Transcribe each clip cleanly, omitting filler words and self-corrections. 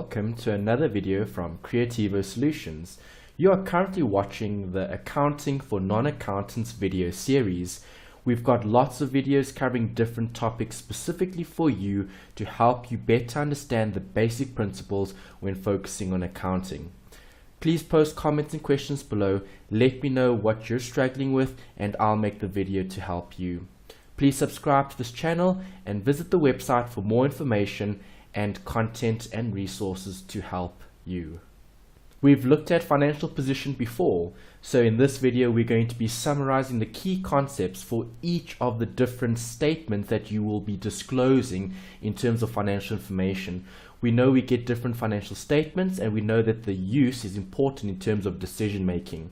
welcome to another video from Creativo Solutions. You are currently watching the Accounting for Non-Accountants video series. We've got lots of videos covering different topics specifically for you to help you better understand the basic principles when focusing on accounting. Please post comments and questions below, let me know what you're struggling with and I'll make the video to help you. Please subscribe to this channel and visit the website for more information and content and resources to help you. We've looked at financial position before, so in this video we're going to be summarizing the key concepts for each of the different statements that you will be disclosing in terms of financial information. We know we get different financial statements and we know that the use is important in terms of decision making.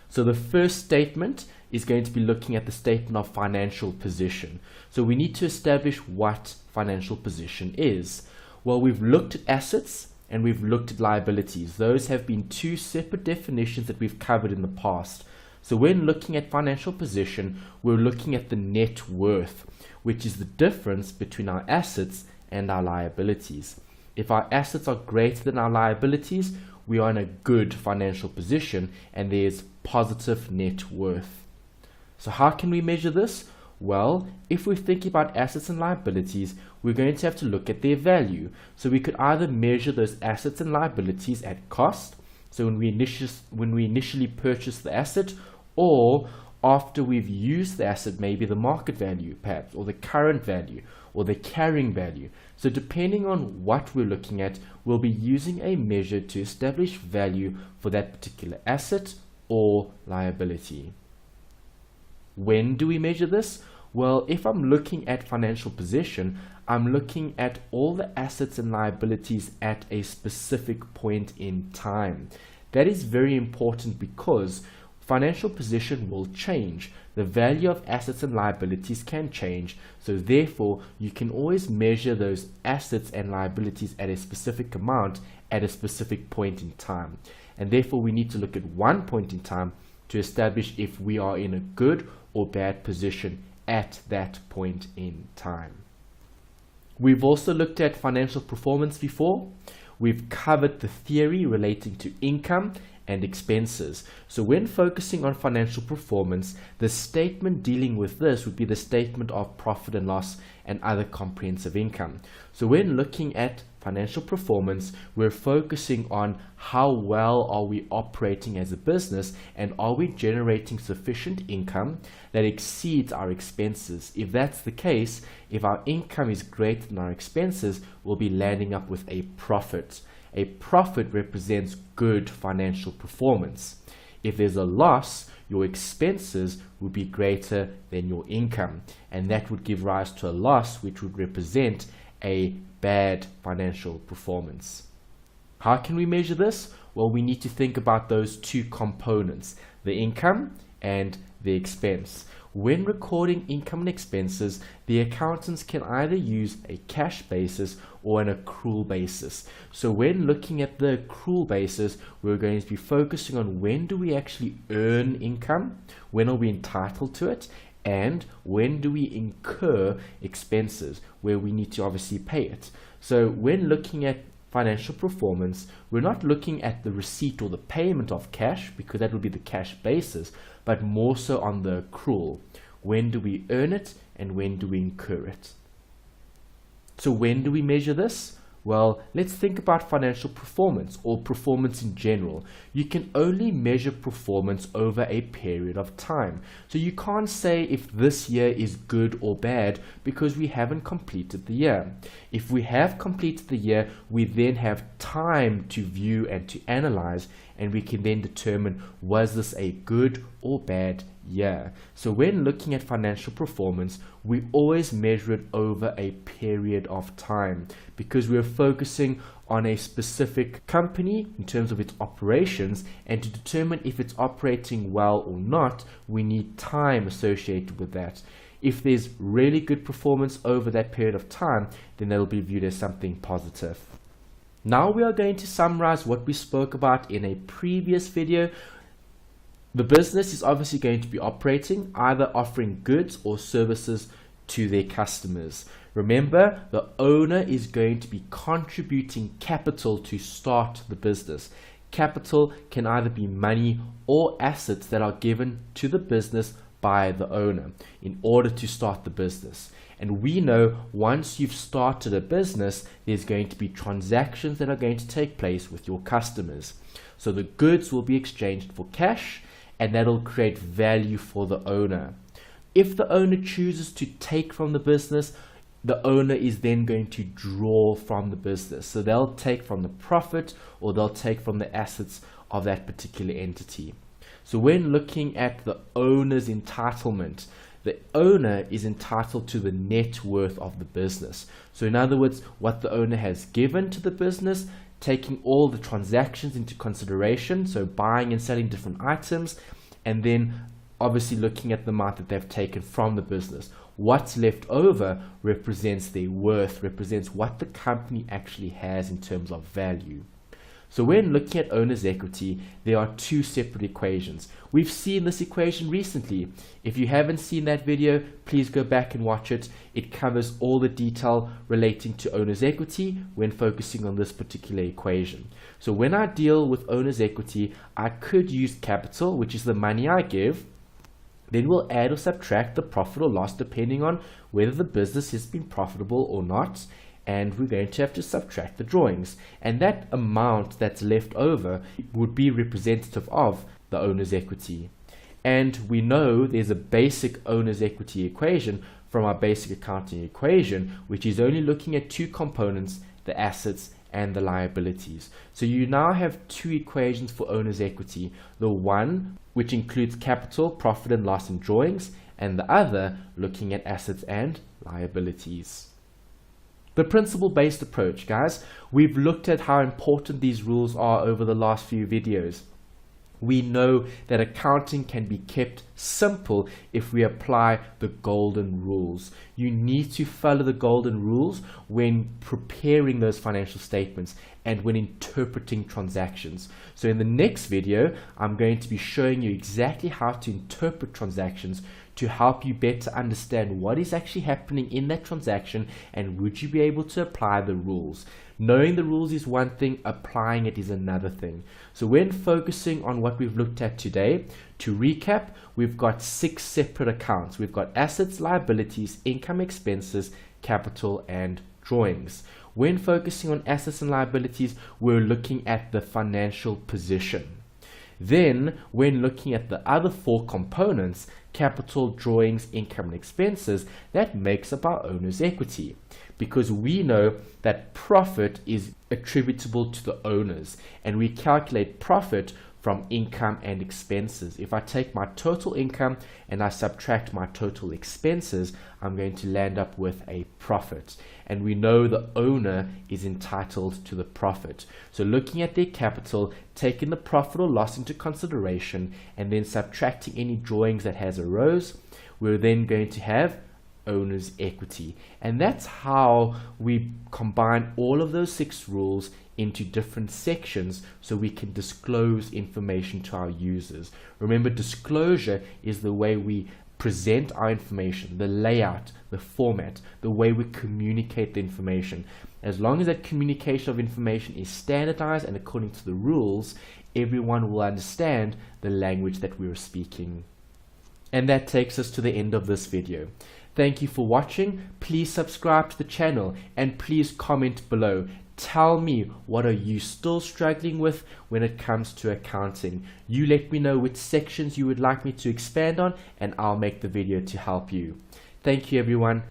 So the first statement is going to be looking at the statement of financial position. So we need to establish what financial position is. Well, we've looked at assets and we've looked at liabilities. Those have been two separate definitions that we've covered in the past. So when looking at financial position, we're looking at the net worth, which is the difference between our assets and our liabilities. If our assets are greater than our liabilities, we are in a good financial position and there's positive net worth. So how can we measure this? Well, if we're thinking about assets and liabilities, we're going to have to look at their value. So we could either measure those assets and liabilities at cost, so when we initially purchase the asset, or after we've used the asset, maybe the market value perhaps, or the current value, or the carrying value. So depending on what we're looking at, we'll be using a measure to establish value for that particular asset or liability. When do we measure this? Well, if I'm looking at financial position, I'm looking at all the assets and liabilities at a specific point in time. That is very important because financial position will change. The value of assets and liabilities can change, so therefore you can always measure those assets and liabilities at a specific amount at a specific point in time. And therefore we need to look at one point in time to establish if we are in a good or bad position at that point in time. We've also looked at financial performance before. We've covered the theory relating to income and expenses. So when focusing on financial performance, the statement dealing with this would be the statement of profit and loss and other comprehensive income. So when looking at financial performance, we're focusing on how well are we operating as a business and are we generating sufficient income that exceeds our expenses. If that's the case, if our income is greater than our expenses, we'll be landing up with a profit. A profit represents good financial performance. If there's a loss, your expenses would be greater than your income, and that would give rise to a loss, which would represent a bad financial performance. How can we measure this? Well, we need to think about those two components, the income and the expense. When recording income and expenses, the accountants can either use a cash basis or an accrual basis. So when looking at the accrual basis, we're going to be focusing on when do we actually earn income, when are we entitled to it, and when do we incur expenses, where we need to obviously pay it. So when looking at financial performance, we're not looking at the receipt or the payment of cash, because that would be the cash basis, but more so on the accrual. When do we earn it and when do we incur it? So when do we measure this? Well, let's think about financial performance or performance in general. You can only measure performance over a period of time. So you can't say if this year is good or bad because we haven't completed the year. If we have completed the year, we then have time to view and to analyze, and we can then determine was this a good or bad year. So when looking at financial performance, we always measure it over a period of time because we're focusing on a specific company in terms of its operations, and to determine if it's operating well or not, we need time associated with that. If there's really good performance over that period of time, then that'll be viewed as something positive. Now we are going to summarize what we spoke about in a previous video. The business is obviously going to be operating, either offering goods or services to their customers. Remember, the owner is going to be contributing capital to start the business. Capital can either be money or assets that are given to the business by the owner in order to start the business. And we know once you've started a business, there's going to be transactions that are going to take place with your customers. So the goods will be exchanged for cash, and that'll create value for the owner. If the owner chooses to take from the business, the owner is then going to draw from the business. So they'll take from the profit, or they'll take from the assets of that particular entity. So when looking at the owner's entitlement, the owner is entitled to the net worth of the business. So in other words, what the owner has given to the business, taking all the transactions into consideration, so buying and selling different items, and then obviously looking at the amount that they've taken from the business. What's left over represents their worth, represents what the company actually has in terms of value. So when looking at owner's equity, there are two separate equations. We've seen this equation recently. If you haven't seen that video, please go back and watch it. It covers all the detail relating to owner's equity when focusing on this particular equation. So when I deal with owner's equity, I could use capital, which is the money I give. Then we'll add or subtract the profit or loss depending on whether the business has been profitable or not. And we're going to have to subtract the drawings, and that amount that's left over would be representative of the owner's equity. And we know there's a basic owner's equity equation from our basic accounting equation, which is only looking at two components, the assets and the liabilities. So you now have two equations for owner's equity, the one which includes capital, profit and loss and drawings, and the other looking at assets and liabilities. The principle-based approach, guys, we've looked at how important these rules are over the last few videos. We know that accounting can be kept simple if we apply the golden rules. You need to follow the golden rules when preparing those financial statements and when interpreting transactions. So in the next video, I'm going to be showing you exactly how to interpret transactions to help you better understand what is actually happening in that transaction and would you be able to apply the rules. Knowing the rules is one thing, applying it is another thing. So when focusing on what we've looked at today, to recap, we've got 6 separate accounts. We've got assets, liabilities, income, expenses, capital, and drawings. When focusing on assets and liabilities, we're looking at the financial position. Then, when looking at the other 4 components, capital, drawings, income, and expenses, that makes up our owner's equity. Because we know that profit is attributable to the owners, and we calculate profit from income and expenses. If I take my total income and I subtract my total expenses, I'm going to land up with a profit. And we know the owner is entitled to the profit. So looking at their capital, taking the profit or loss into consideration, and then subtracting any drawings that has arose, we're then going to have owner's equity. And that's how we combine all of those 6 rules into different sections so we can disclose information to our users. Remember, disclosure is the way we present our information, the layout, the format, the way we communicate the information. As long as that communication of information is standardized and according to the rules, everyone will understand the language that we're speaking. And that takes us to the end of this video. Thank you for watching. Please subscribe to the channel and please comment below. Tell me, what are you still struggling with when it comes to accounting? You let me know which sections you would like me to expand on and I'll make the video to help you. Thank you, everyone.